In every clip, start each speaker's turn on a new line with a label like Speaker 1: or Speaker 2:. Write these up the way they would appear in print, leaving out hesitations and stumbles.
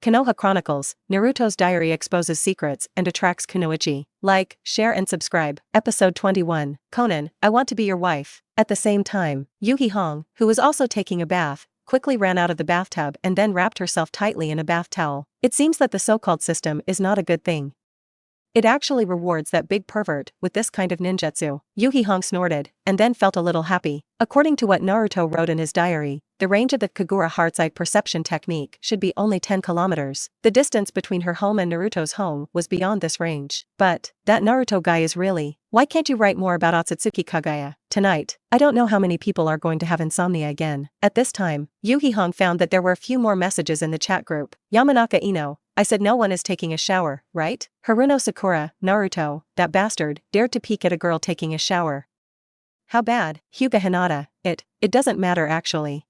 Speaker 1: Konoha Chronicles, Naruto's diary exposes secrets and attracts Kunoichi. Like, share and subscribe. Episode 21. Conan, I want to be your wife. At the same time, Yuhi Hong, who was also taking a bath, quickly ran out of the bathtub and then wrapped herself tightly in a bath towel. It seems that the so-called system is not a good thing. It actually rewards that big pervert with this kind of ninjutsu. Yuhi Hong snorted, and then felt a little happy. According to what Naruto wrote in his diary, the range of the Kaguya heart's eye perception technique should be only 10 kilometers. The distance between her home and Naruto's home was beyond this range. But, that Naruto guy is really... Why can't you write more about Akatsuki Kaguya? Tonight, I don't know how many people are going to have insomnia again. At this time, Yuhi Hong found that there were a few more messages in the chat group. Yamanaka Ino, I said no one is taking a shower, right? Haruno Sakura, Naruto, that bastard, dared to peek at a girl taking a shower. How bad? Hyuga Hinata, it doesn't matter actually.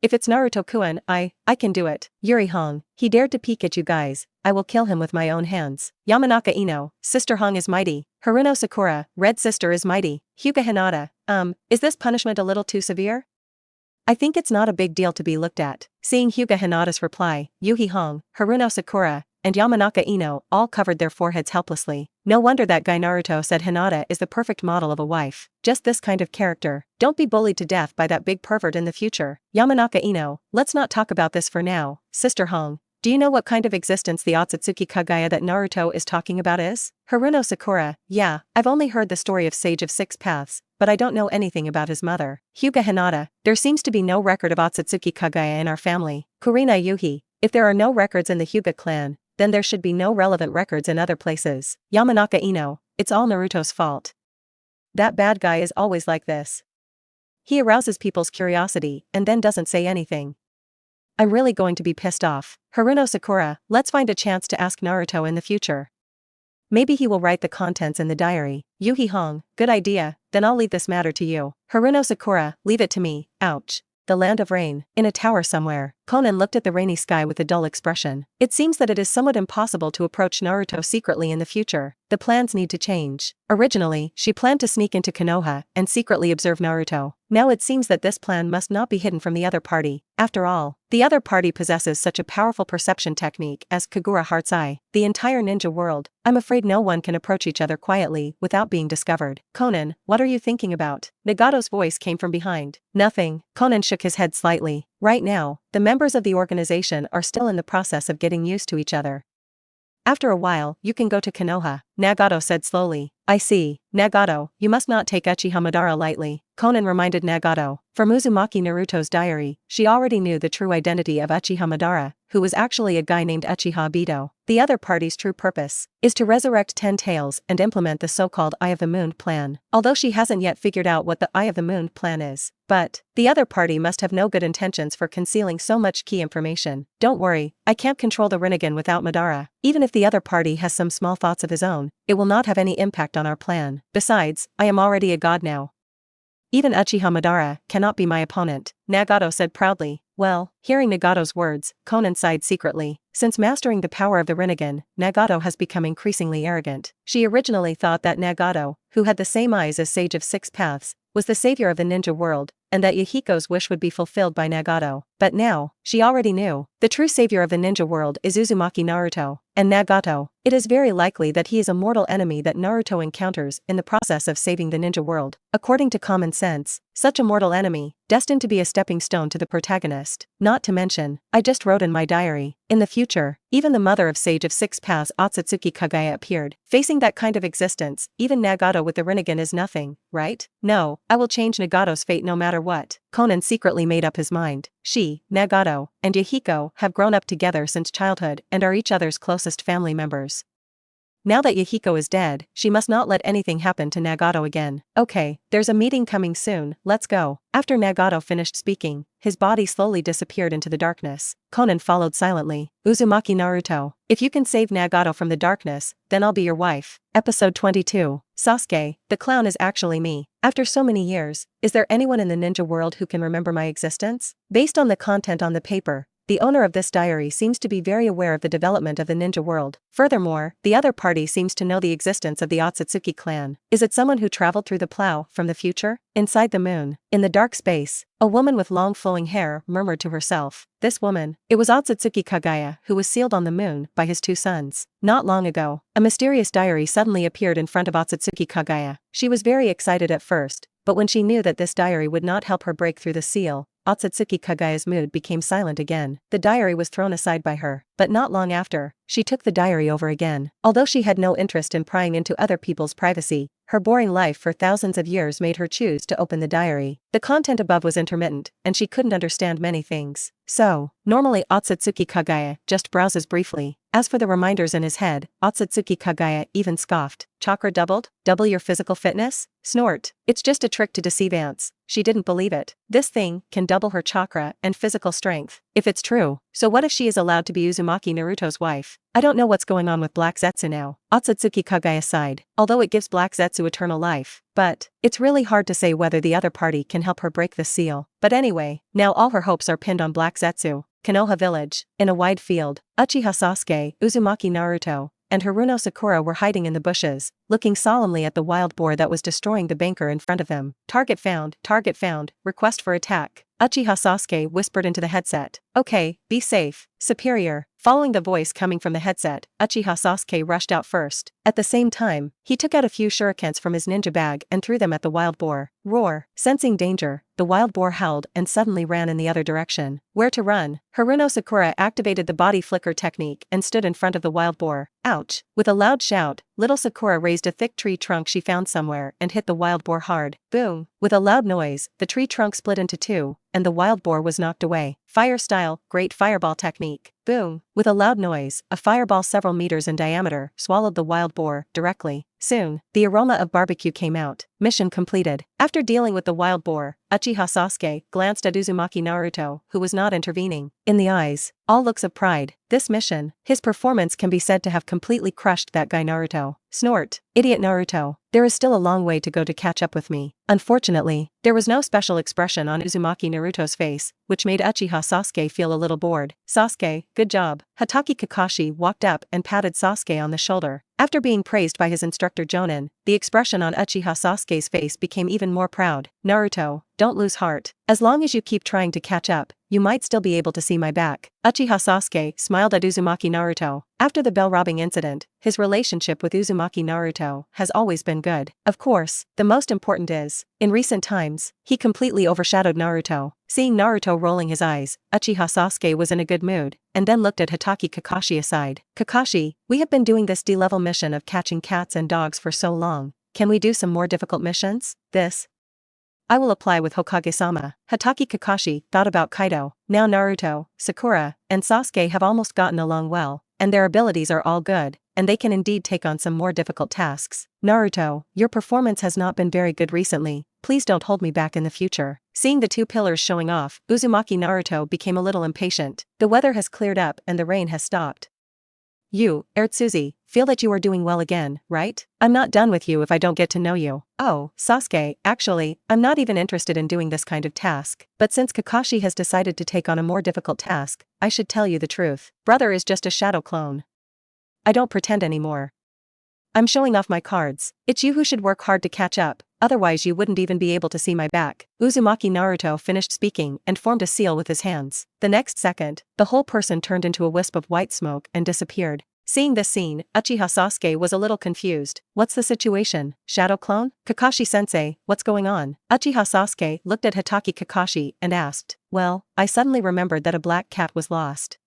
Speaker 1: If it's Naruto-kun, I can do it. Yuri Hong, he dared to peek at you guys, I will kill him with my own hands. Yamanaka Ino, Sister Hong is mighty. Haruno Sakura, Red Sister is mighty. Hyuga Hinata, is this punishment a little too severe? I think it's not a big deal to be looked at. Seeing Hyuga Hinata's reply, Yuhi Hong, Haruno Sakura, and Yamanaka Ino all covered their foreheads helplessly. No wonder that guy Naruto said Hinata is the perfect model of a wife. Just this kind of character. Don't be bullied to death by that big pervert in the future. Yamanaka Ino, let's not talk about this for now. Sister Hong, do you know what kind of existence the Akatsuki Kaguya that Naruto is talking about is? Haruno Sakura, yeah, I've only heard the story of Sage of Six Paths, but I don't know anything about his mother. Hyuga Hinata, there seems to be no record of Akatsuki Kaguya in our family. Kurina Yuhi, if there are no records in the Hyuga clan, then there should be no relevant records in other places. Yamanaka Ino, it's all Naruto's fault. That bad guy is always like this. He arouses people's curiosity and then doesn't say anything. I'm really going to be pissed off. Haruno Sakura, let's find a chance to ask Naruto in the future. Maybe he will write the contents in the diary. Yuhi Hong, good idea, then I'll leave this matter to you. Haruno Sakura, leave it to me, ouch. The land of rain, in a tower somewhere. Conan looked at the rainy sky with a dull expression. It seems that it is somewhat impossible to approach Naruto secretly in the future. The plans need to change. Originally, she planned to sneak into Konoha and secretly observe Naruto. Now it seems that this plan must not be hidden from the other party. After all, the other party possesses such a powerful perception technique as Kaguya Heart's Eye. The entire ninja world, I'm afraid no one can approach each other quietly without being discovered. Conan, what are you thinking about? Nagato's voice came from behind. Nothing. Conan shook his head slightly. Right now, the members of the organization are still in the process of getting used to each other. After a while, you can go to Konoha, Nagato said slowly. I see. Nagato, you must not take Uchiha Madara lightly. Conan reminded Nagato. From Uzumaki Naruto's diary, she already knew the true identity of Uchiha Madara, who was actually a guy named Uchiha Obito. The other party's true purpose is to resurrect 10 Tails and implement the so-called Eye of the Moon plan. Although she hasn't yet figured out what the Eye of the Moon plan is. But, the other party must have no good intentions for concealing so much key information. Don't worry, I can't control the Rinnegan without Madara. Even if the other party has some small thoughts of his own, it will not have any impact on our plan. Besides, I am already a god now. Even Uchiha Madara cannot be my opponent, Nagato said proudly. Well, hearing Nagato's words, Conan sighed secretly. Since mastering the power of the Rinnegan, Nagato has become increasingly arrogant. She originally thought that Nagato, who had the same eyes as Sage of Six Paths, was the savior of the ninja world, and that Yahiko's wish would be fulfilled by Nagato. But now, she already knew. The true savior of the ninja world is Uzumaki Naruto, and Nagato. It is very likely that he is a mortal enemy that Naruto encounters in the process of saving the ninja world. According to common sense, such a mortal enemy, destined to be a stepping stone to the protagonist. Not to mention, I just wrote in my diary, in the future, even the mother of Sage of Six Paths Akatsuki Kaguya appeared. Facing that kind of existence, even Nagato with the Rinnegan is nothing, right? No, I will change Nagato's fate no matter what. Conan secretly made up his mind. She, Nagato, and Yahiko have grown up together since childhood and are each other's closest family members. Now that Yahiko is dead, she must not let anything happen to Nagato again. Okay, there's a meeting coming soon, let's go. After Nagato finished speaking, his body slowly disappeared into the darkness. Conan followed silently. Uzumaki Naruto, if you can save Nagato from the darkness, then I'll be your wife. Episode 22. Sasuke, the clown is actually me. After so many years, is there anyone in the ninja world who can remember my existence? Based on the content on the paper, The owner of this diary seems to be very aware of the development of the ninja world. Furthermore, the other party seems to know the existence of the Akatsuki clan. Is it someone who traveled through the plow from the future? Inside the moon, in the dark space, a woman with long flowing hair murmured to herself. This woman, it was Akatsuki Kaguya, who was sealed on the moon by his two sons. Not long ago, a mysterious diary suddenly appeared in front of Akatsuki Kaguya. She was very excited at first, but when she knew that this diary would not help her break through the seal, Akatsuki Kaguya's mood became silent again. The diary was thrown aside by her, but not long after, she took the diary over again. Although she had no interest in prying into other people's privacy, her boring life for thousands of years made her choose to open the diary. The content above was intermittent, and she couldn't understand many things. So, normally Akatsuki Kaguya just browses briefly. As for the reminders in his head, Akatsuki Kaguya even scoffed. Chakra doubled? Double your physical fitness? Snort. It's just a trick to deceive ants. She didn't believe it. This thing can double her chakra and physical strength. If it's true, so what if she is allowed to be Uzumaki Naruto's wife? I don't know what's going on with Black Zetsu now. Akatsuki Kaguya sighed. Although it gives Black Zetsu eternal life, but it's really hard to say whether the other party can help her break the seal. But anyway, now all her hopes are pinned on Black Zetsu. Konoha village. In a wide field, Uchiha Sasuke, Uzumaki Naruto, and Haruno Sakura were hiding in the bushes, looking solemnly at the wild boar that was destroying the banker in front of them. Target found, request for attack. Uchiha Sasuke whispered into the headset. Okay, be safe, superior. Following the voice coming from the headset, Uchiha Sasuke rushed out first. At the same time, he took out a few shurikens from his ninja bag and threw them at the wild boar. Roar. Sensing danger, the wild boar howled and suddenly ran in the other direction. Where to run? Haruno Sakura activated the body flicker technique and stood in front of the wild boar. Ouch. With a loud shout, little Sakura raised a thick tree trunk she found somewhere and hit the wild boar hard. Boom. With a loud noise, the tree trunk split into two, and the wild boar was knocked away. Fire style, great fireball technique. Boom. With a loud noise, a fireball several meters in diameter swallowed the wild boar directly. Soon, the aroma of barbecue came out. Mission completed. After dealing with the wild boar, Uchiha Sasuke glanced at Uzumaki Naruto, who was not intervening. In the eyes, all looks of pride. This mission, his performance can be said to have completely crushed that guy Naruto. Snort. Idiot Naruto. There is still a long way to go to catch up with me. Unfortunately, there was no special expression on Uzumaki Naruto's face, which made Uchiha Sasuke feel a little bored. Sasuke, good job. Hatake Kakashi walked up and patted Sasuke on the shoulder. After being praised by his instructor Jonin, the expression on Uchiha Sasuke's face became even more proud. Naruto, don't lose heart. As long as you keep trying to catch up, you might still be able to see my back. Uchiha Sasuke smiled at Uzumaki Naruto. After the bell robbing incident, his relationship with Uzumaki Naruto has always been good. Of course, the most important is, in recent times, he completely overshadowed Naruto. Seeing Naruto rolling his eyes, Uchiha Sasuke was in a good mood, and then looked at Hatake Kakashi aside. Kakashi, we have been doing this D-level mission of catching cats and dogs for so long. Can we do some more difficult missions? This I will apply with Hokage-sama. Hatake Kakashi thought about Kaido. Now Naruto, Sakura, and Sasuke have almost gotten along well, and their abilities are all good, and they can indeed take on some more difficult tasks. Naruto, your performance has not been very good recently. Please don't hold me back in the future. Seeing the two pillars showing off, Uzumaki Naruto became a little impatient. The weather has cleared up and the rain has stopped. You, Ertsuzi, feel that you are doing well again, right? I'm not done with you if I don't get to know you. Oh, Sasuke, actually, I'm not even interested in doing this kind of task. But since Kakashi has decided to take on a more difficult task, I should tell you the truth. Brother is just a shadow clone. I don't pretend anymore. I'm showing off my cards. It's you who should work hard to catch up, otherwise you wouldn't even be able to see my back. Uzumaki Naruto finished speaking and formed a seal with his hands. The next second, the whole person turned into a wisp of white smoke and disappeared. Seeing this scene, Uchiha Sasuke was a little confused. What's the situation? Shadow clone? Kakashi-sensei, what's going on? Uchiha Sasuke looked at Hatake Kakashi and asked. Well, I suddenly remembered that a black cat was lost.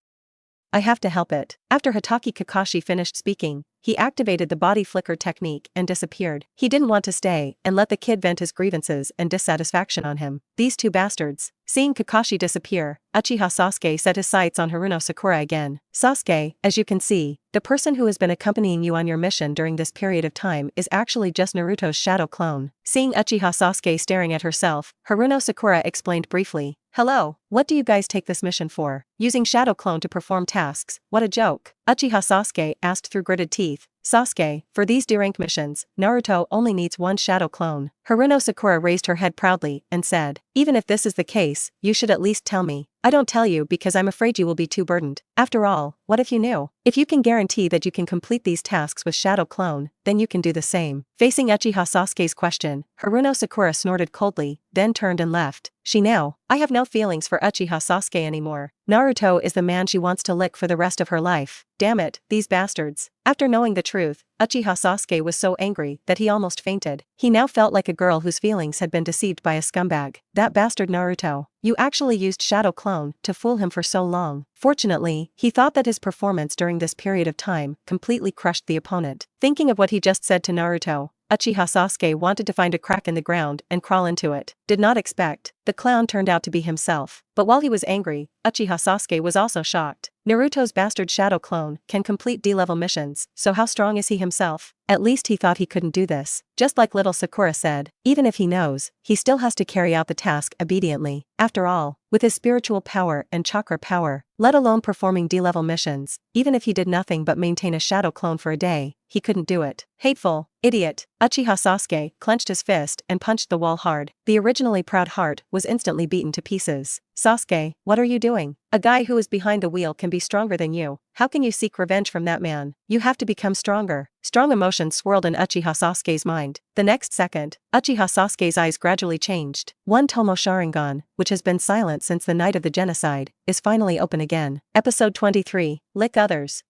Speaker 1: I have to help it. After Hatake Kakashi finished speaking, he activated the body flicker technique and disappeared. He didn't want to stay and let the kid vent his grievances and dissatisfaction on him. These two bastards. Seeing Kakashi disappear, Uchiha Sasuke set his sights on Haruno Sakura again. Sasuke, as you can see, the person who has been accompanying you on your mission during this period of time is actually just Naruto's shadow clone. Seeing Uchiha Sasuke staring at herself, Haruno Sakura explained briefly. Hello, what do you guys take this mission for? Using shadow clone to perform tasks, what a joke. Uchiha Sasuke asked through gritted teeth. Sasuke, for these D-rank missions, Naruto only needs one shadow clone. Haruno Sakura raised her head proudly and said, even if this is the case, you should at least tell me. I don't tell you because I'm afraid you will be too burdened. After all, what if you knew? If you can guarantee that you can complete these tasks with Shadow Clone, then you can do the same. Facing Uchiha Sasuke's question, Haruno Sakura snorted coldly, then turned and left. She knew. I have no feelings for Uchiha Sasuke anymore. Naruto is the man she wants to lick for the rest of her life. Damn it, these bastards. After knowing the truth, Uchiha Sasuke was so angry that he almost fainted. He now felt like a girl whose feelings had been deceived by a scumbag. That bastard Naruto. You actually used Shadow Clone to fool him for so long. Fortunately, he thought that his performance during this period of time completely crushed the opponent. Thinking of what he just said to Naruto, Uchiha Sasuke wanted to find a crack in the ground and crawl into it. Did not expect. The clown turned out to be himself. But while he was angry, Uchiha Sasuke was also shocked. Naruto's bastard Shadow Clone can complete D-level missions, so how strong is he himself? At least he thought he couldn't do this. Just like little Sakura said, even if he knows, he still has to carry out the task obediently. After all, with his spiritual power and chakra power, let alone performing D-level missions, even if he did nothing but maintain a Shadow Clone for a day, he couldn't do it. Hateful. Idiot. Uchiha Sasuke clenched his fist and punched the wall hard. The originally proud heart was instantly beaten to pieces. Sasuke, what are you doing? A guy who is behind the wheel can be stronger than you. How can you seek revenge from that man? You have to become stronger. Strong emotions swirled in Uchiha Sasuke's mind. The next second, Uchiha Sasuke's eyes gradually changed. One Tomo Sharingan, which has been silent since the night of the genocide, is finally open again. Episode 23, Lick Others.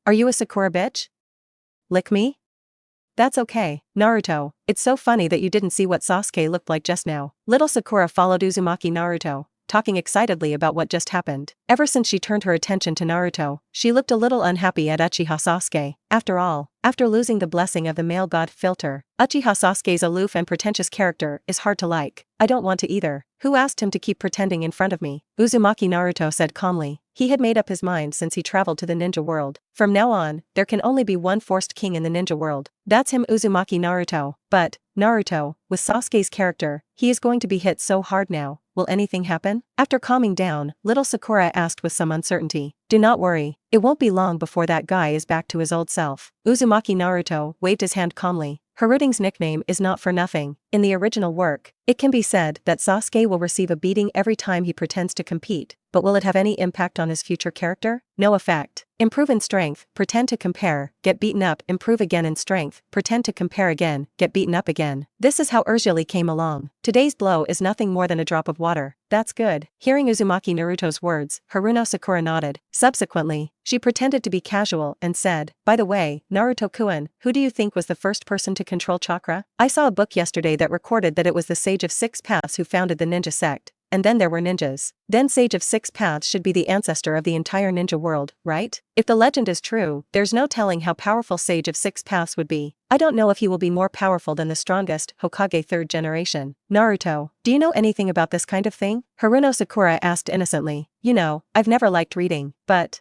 Speaker 1: Are you a Sakura bitch? Lick me? That's okay, Naruto. It's so funny that you didn't see what Sasuke looked like just now. Little Sakura followed Uzumaki Naruto, talking excitedly about what just happened. Ever since she turned her attention to Naruto, she looked a little unhappy at Uchiha Sasuke. After all, after losing the blessing of the male god filter, Uchiha Sasuke's aloof and pretentious character is hard to like. I don't want to either. Who asked him to keep pretending in front of me? Uzumaki Naruto said calmly. He had made up his mind since he traveled to the ninja world. From now on, there can only be one forced king in the ninja world. That's him, Uzumaki Naruto. But, Naruto, with Sasuke's character, he is going to be hit so hard now. Will anything happen? After calming down, little Sakura asked with some uncertainty. Do not worry. It won't be long before that guy is back to his old self. Uzumaki Naruto waved his hand calmly. Haruding's nickname is not for nothing. In the original work, it can be said that Sasuke will receive a beating every time he pretends to compete, but will it have any impact on his future character? No effect. Improve in strength, pretend to compare, get beaten up, improve again in strength, pretend to compare again, get beaten up again. This is how Urgili came along. Today's blow is nothing more than a drop of water. That's good. Hearing Uzumaki Naruto's words, Haruno Sakura nodded. Subsequently, she pretended to be casual and said, by the way, Naruto-kun, who do you think was the first person to control chakra? I saw a book yesterday that recorded that it was the Sage of Six Paths who founded the ninja sect. And then there were ninjas. Then Sage of Six Paths should be the ancestor of the entire ninja world, right? If the legend is true, there's no telling how powerful Sage of Six Paths would be. I don't know if he will be more powerful than the strongest Hokage third generation. Naruto, do you know anything about this kind of thing? Haruno Sakura asked innocently. You know, I've never liked reading, but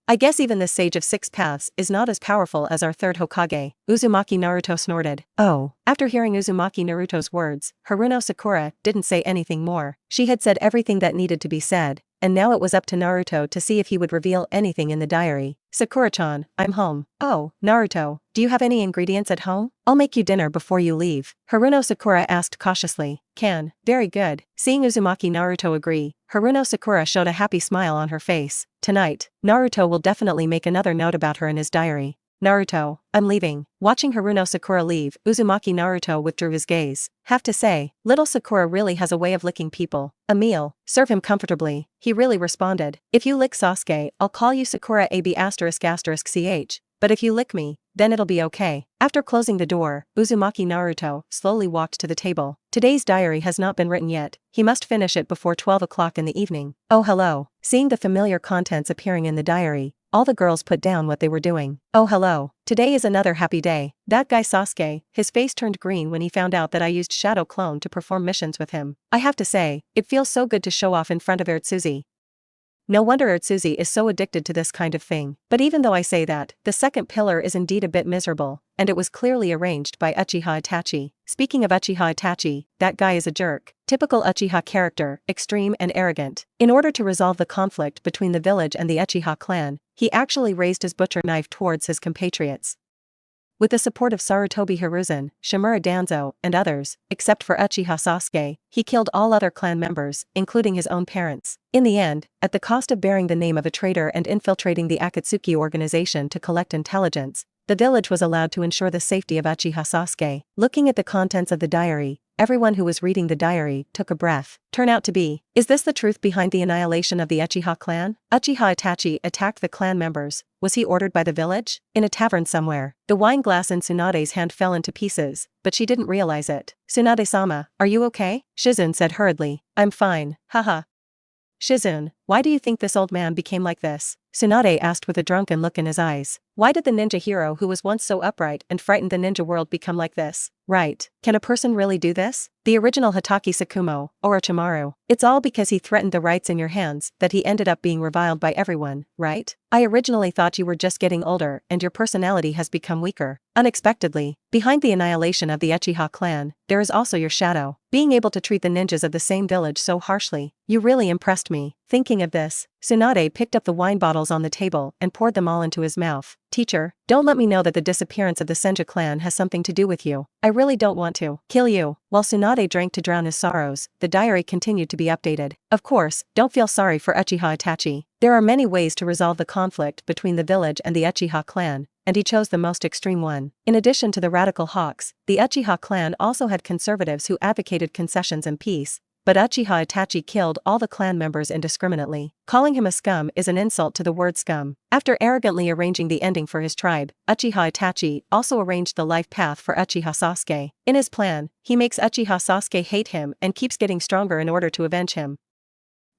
Speaker 1: I guess even this Sage of Six Paths is not as powerful as our third Hokage. Uzumaki Naruto snorted. Oh. After hearing Uzumaki Naruto's words, Haruno Sakura didn't say anything more. She had said everything that needed to be said, and now it was up to Naruto to see if he would reveal anything in the diary. Sakura-chan, I'm home. Oh, Naruto, do you have any ingredients at home? I'll make you dinner before you leave. Haruno Sakura asked cautiously. Can. Very good. Seeing Uzumaki Naruto agree, Haruno Sakura showed a happy smile on her face. Tonight, Naruto will definitely make another note about her in his diary. Naruto, I'm leaving. Watching Haruno Sakura leave, Uzumaki Naruto withdrew his gaze. Have to say, little Sakura really has a way of licking people. A meal. Serve him comfortably. He really responded. If you lick Sasuke, I'll call you Sakura AB***ch. But if you lick me, then it'll be okay. After closing the door, Uzumaki Naruto slowly walked to the table. Today's diary has not been written yet. He must finish it before 12 o'clock in the evening. Oh hello. Seeing the familiar contents appearing in the diary, all the girls put down what they were doing. Oh hello. Today is another happy day. That guy Sasuke, his face turned green when he found out that I used Shadow Clone to perform missions with him. I have to say, it feels so good to show off in front of Urtsuzi. No wonder Urtsuzi is so addicted to this kind of thing. But even though I say that, the second pillar is indeed a bit miserable, and it was clearly arranged by Uchiha Itachi. Speaking of Uchiha Itachi, that guy is a jerk. Typical Uchiha character, extreme and arrogant. In order to resolve the conflict between the village and the Uchiha clan, he actually raised his butcher knife towards his compatriots. With the support of Sarutobi Hiruzen, Shimura Danzo, and others, except for Uchiha Sasuke, he killed all other clan members, including his own parents. In the end, at the cost of bearing the name of a traitor and infiltrating the Akatsuki organization to collect intelligence, the village was allowed to ensure the safety of Uchiha Sasuke. Looking at the contents of the diary, everyone who was reading the diary took a breath. Turn out to be, is this the truth behind the annihilation of the Uchiha clan? Uchiha Itachi attacked the clan members. Was he ordered by the village? In a tavern somewhere. The wine glass in Tsunade's hand fell into pieces, but she didn't realize it. Tsunade-sama, are you okay? Shizune said hurriedly. I'm fine, haha. Shizune, why do you think this old man became like this? Tsunade asked with a drunken look in his eyes. Why did the ninja hero who was once so upright and frightened the ninja world become like this? Right. Can a person really do this? The original Hitaki Sakumo, Orochimaru. It's all because he threatened the rights in your hands that he ended up being reviled by everyone, right? I originally thought you were just getting older and your personality has become weaker. Unexpectedly, behind the annihilation of the Uchiha clan, there is also your shadow. Being able to treat the ninjas of the same village so harshly, you really impressed me. Thinking of this, Tsunade picked up the wine bottles on the table and poured them all into his mouth. Teacher, don't let me know that the disappearance of the Senja clan has something to do with you. I really don't want to kill you. While Tsunade drank to drown his sorrows, the diary continued to be updated. Of course, don't feel sorry for Uchiha Itachi. There are many ways to resolve the conflict between the village and the Uchiha clan, and he chose the most extreme one. In addition to the radical hawks, the Uchiha clan also had conservatives who advocated concessions and peace, but Uchiha Itachi killed all the clan members indiscriminately. Calling him a scum is an insult to the word scum. After arrogantly arranging the ending for his tribe, Uchiha Itachi also arranged the life path for Uchiha Sasuke. In his plan, he makes Uchiha Sasuke hate him and keeps getting stronger in order to avenge him.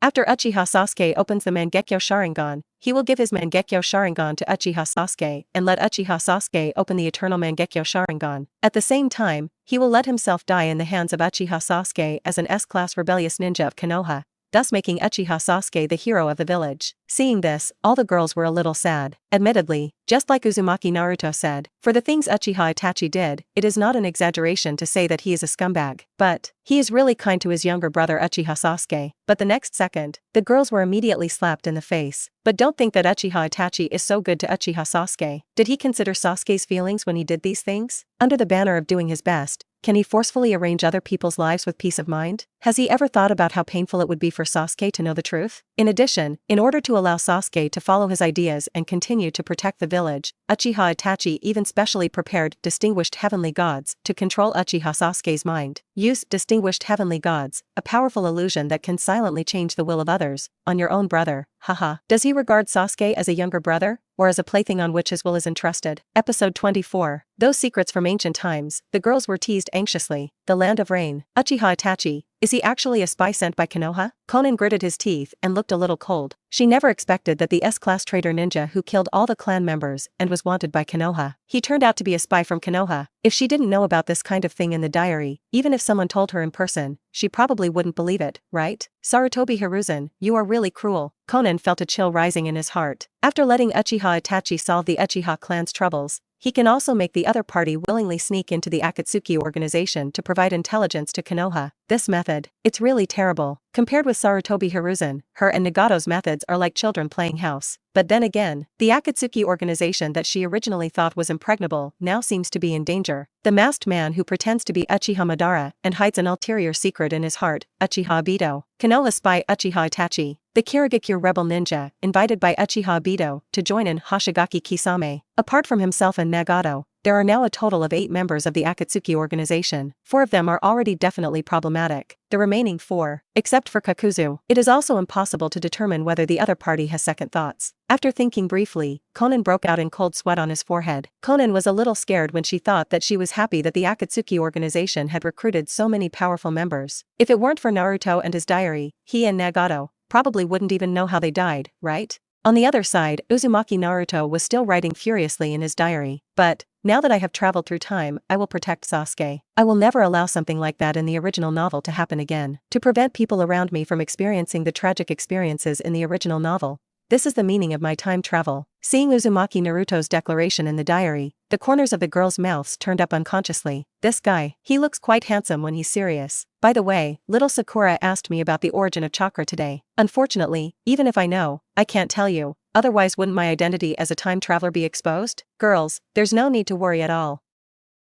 Speaker 1: After Uchiha Sasuke opens the Mangekyo Sharingan, he will give his Mangekyo Sharingan to Uchiha Sasuke and let Uchiha Sasuke open the eternal Mangekyo Sharingan. At the same time, he will let himself die in the hands of Uchiha Sasuke as an S-class rebellious ninja of Konoha, thus making Uchiha Sasuke the hero of the village. Seeing this, all the girls were a little sad. Admittedly, just like Uzumaki Naruto said, for the things Uchiha Itachi did, it is not an exaggeration to say that he is a scumbag. But he is really kind to his younger brother Uchiha Sasuke. But the next second, the girls were immediately slapped in the face. But don't think that Uchiha Itachi is so good to Uchiha Sasuke. Did he consider Sasuke's feelings when he did these things? Under the banner of doing his best, can he forcefully arrange other people's lives with peace of mind? Has he ever thought about how painful it would be for Sasuke to know the truth? In addition, in order to allow Sasuke to follow his ideas and continue to protect the village, Uchiha Itachi even specially prepared distinguished heavenly gods to control Uchiha Sasuke's mind. Use distinguished heavenly gods, a powerful illusion that can silently change the will of others, on your own brother. Haha. Does he regard Sasuke as a younger brother, or as a plaything on which his will is entrusted? Episode 24. Those secrets from ancient times, the girls were teased anxiously. The land of rain. Uchiha Itachi, is he actually a spy sent by Konoha? Conan gritted his teeth and looked a little cold. She never expected that the S-class traitor ninja who killed all the clan members and was wanted by Konoha. He turned out to be a spy from Konoha. If she didn't know about this kind of thing in the diary, even if someone told her in person, she probably wouldn't believe it, right? Sarutobi Hiruzen, you are really cruel. Conan felt a chill rising in his heart. After letting Uchiha Itachi solve the Uchiha clan's troubles, he can also make the other party willingly sneak into the Akatsuki organization to provide intelligence to Konoha. This method, it's really terrible. Compared with Sarutobi Hiruzen, her and Nagato's methods are like children playing house. But then again, the Akatsuki organization that she originally thought was impregnable now seems to be in danger. The masked man who pretends to be Uchiha Madara and hides an ulterior secret in his heart, Uchiha Obito. Konoha spy Uchiha Itachi, the Kirigakure rebel ninja, invited by Uchiha Obito to join in Hoshigaki Kisame. Apart from himself and Nagato, there are now a total of 8 members of the Akatsuki organization. 4 of them are already definitely problematic. The remaining 4, except for Kakuzu, it is also impossible to determine whether the other party has second thoughts. After thinking briefly, Conan broke out in cold sweat on his forehead. Conan was a little scared when she thought that she was happy that the Akatsuki organization had recruited so many powerful members. If it weren't for Naruto and his diary, he and Nagato probably wouldn't even know how they died, right? On the other side, Uzumaki Naruto was still writing furiously in his diary. But now that I have traveled through time, I will protect Sasuke. I will never allow something like that in the original novel to happen again. To prevent people around me from experiencing the tragic experiences in the original novel. This is the meaning of my time travel. Seeing Uzumaki Naruto's declaration in the diary, the corners of the girls' mouths turned up unconsciously. This guy, he looks quite handsome when he's serious. By the way, little Sakura asked me about the origin of chakra today. Unfortunately, even if I know, I can't tell you. otherwise wouldn't my identity as a time traveler be exposed? Girls, there's no need to worry at all.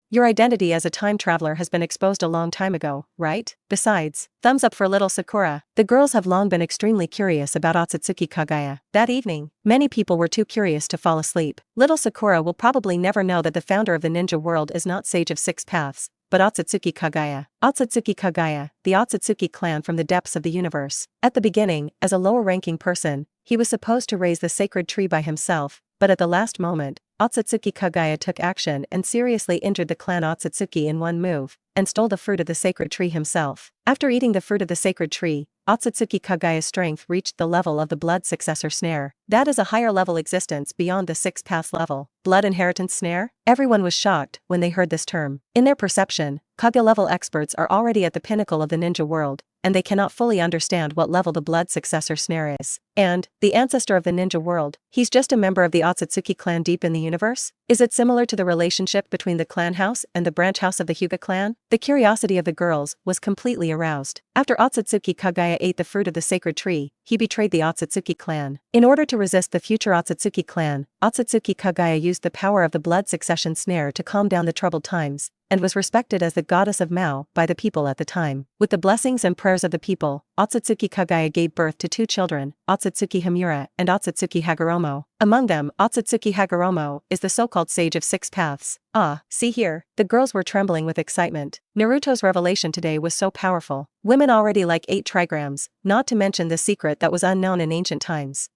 Speaker 1: Your identity as a time traveler has been exposed a long time ago, right? Besides, thumbs up for little Sakura. The girls have long been extremely curious about Akatsuki Kaguya. That evening, many people were too curious to fall asleep. Little Sakura will probably never know that the founder of the ninja world is not Sage of Six Paths, but Akatsuki Kaguya. Akatsuki Kaguya, the Akatsuki clan from the depths of the universe. At the beginning, as a lower-ranking person, he was supposed to raise the sacred tree by himself, but at the last moment, Akatsuki Kaguya took action and seriously injured the clan Akatsuki in one move, and stole the fruit of the sacred tree himself. After eating the fruit of the sacred tree, Akatsuki Kaguya's strength reached the level of the blood successor snare. That is a higher level existence beyond the six paths level. Blood inheritance snare? Everyone was shocked when they heard this term. In their perception, Kaguya level experts are already at the pinnacle of the ninja world, and they cannot fully understand what level the blood successor snare is. And, the ancestor of the ninja world, he's just a member of the Akatsuki clan deep in the universe? Is it similar to the relationship between the clan house and the branch house of the Hyuga clan? The curiosity of the girls was completely aroused. After Akatsuki Kaguya ate the fruit of the sacred tree, he betrayed the Akatsuki clan. In order to resist the future Akatsuki clan, Akatsuki Kaguya used the power of the blood succession snare to calm down the troubled times, and was respected as the goddess of Mao by the people at the time. With the blessings and prayers of the people, Akatsuki Kaguya gave birth to two children, Akatsuki Himura and Akatsuki Hagoromo. Among them, Akatsuki Hagoromo is the so-called Sage of Six Paths. Ah, see here. The girls were trembling with excitement. Naruto's revelation today was so powerful. Women already like 8 trigrams, not to mention the secret that was unknown in ancient times.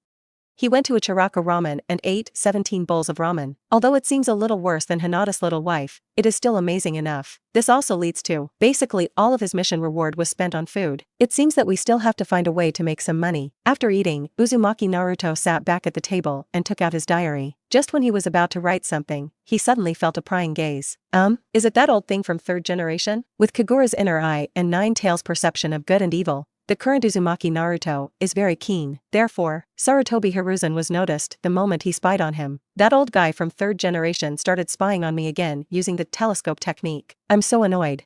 Speaker 1: He went to a Chiraka ramen and ate 17 bowls of ramen. Although it seems a little worse than Hinata's little wife, it is still amazing enough. This also leads to, basically all of his mission reward was spent on food. It seems that we still have to find a way to make some money. After eating, Uzumaki Naruto sat back at the table and took out his diary. Just when he was about to write something, he suddenly felt a prying gaze. Is it that old thing from third generation? With Kagura's inner eye and Nine Tails' perception of good and evil, the current Uzumaki Naruto is very keen. Therefore, Sarutobi Hiruzen was noticed the moment he spied on him. That old guy from third generation started spying on me again using the telescope technique. I'm so annoyed.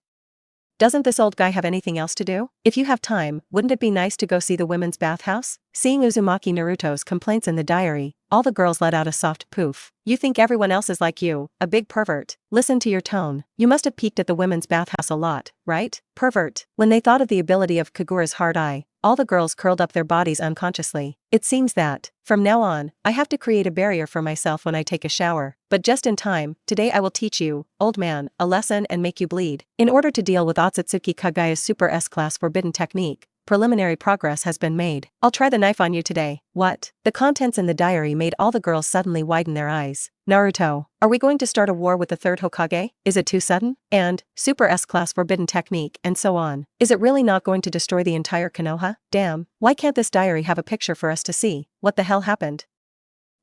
Speaker 1: Doesn't this old guy have anything else to do? If you have time, wouldn't it be nice to go see the women's bathhouse? Seeing Uzumaki Naruto's complaints in the diary, all the girls let out a soft poof. You think everyone else is like you, a big pervert. Listen to your tone. You must have peeked at the women's bathhouse a lot, right? Pervert. When they thought of the ability of Kagura's hard eye, all the girls curled up their bodies unconsciously. It seems that, from now on, I have to create a barrier for myself when I take a shower. But just in time, today I will teach you, old man, a lesson and make you bleed. In order to deal with Akatsuki Kaguya's Super S-Class forbidden technique, preliminary progress has been made. I'll try the knife on you today. What? The contents in the diary made all the girls suddenly widen their eyes. Naruto, are we going to start a war with the third Hokage? Is it too sudden? And, Super S-Class forbidden technique and so on. Is it really not going to destroy the entire Konoha? Damn, why can't this diary have a picture for us to see? What the hell happened?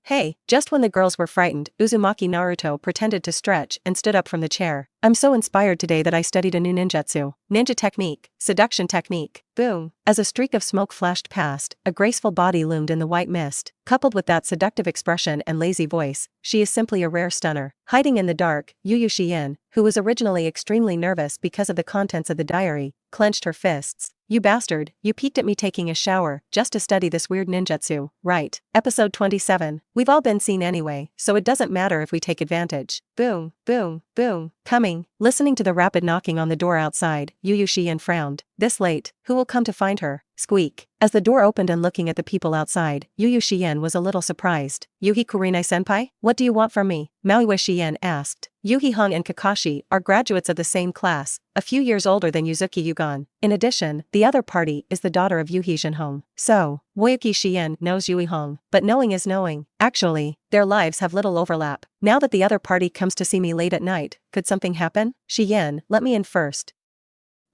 Speaker 1: Hey, just when the girls were frightened, Uzumaki Naruto pretended to stretch and stood up from the chair. I'm so inspired today that I studied a new ninjutsu. Ninja technique, seduction technique. Boom. As a streak of smoke flashed past, a graceful body loomed in the white mist. Coupled with that seductive expression and lazy voice, she is simply a rare stunner. Hiding in the dark, Yu Shien, who was originally extremely nervous because of the contents of the diary, clenched her fists. You bastard, you peeked at me taking a shower, just to study this weird ninjutsu, right? Episode 27. We've all been seen anyway, so it doesn't matter if we take advantage. Boom, boom, boom. Coming. Listening to the rapid knocking on the door outside, Yu Shien frowned. This late, who will come to find her? Squeak. As the door opened and looking at the people outside, Yu Shien was a little surprised. Yuhi Kurenai-senpai? What do you want from me? Maui Shien asked. Yuhi Hong and Kakashi are graduates of the same class, a few years older than Yuzuki Yugon. In addition, the other party is the daughter of Yuhi Jinhong. So, Woyuki Shien knows Yui Hong, but knowing is knowing. Actually, their lives have little overlap. Now that the other party comes to see me late at night, could something happen? Shien, let me in first.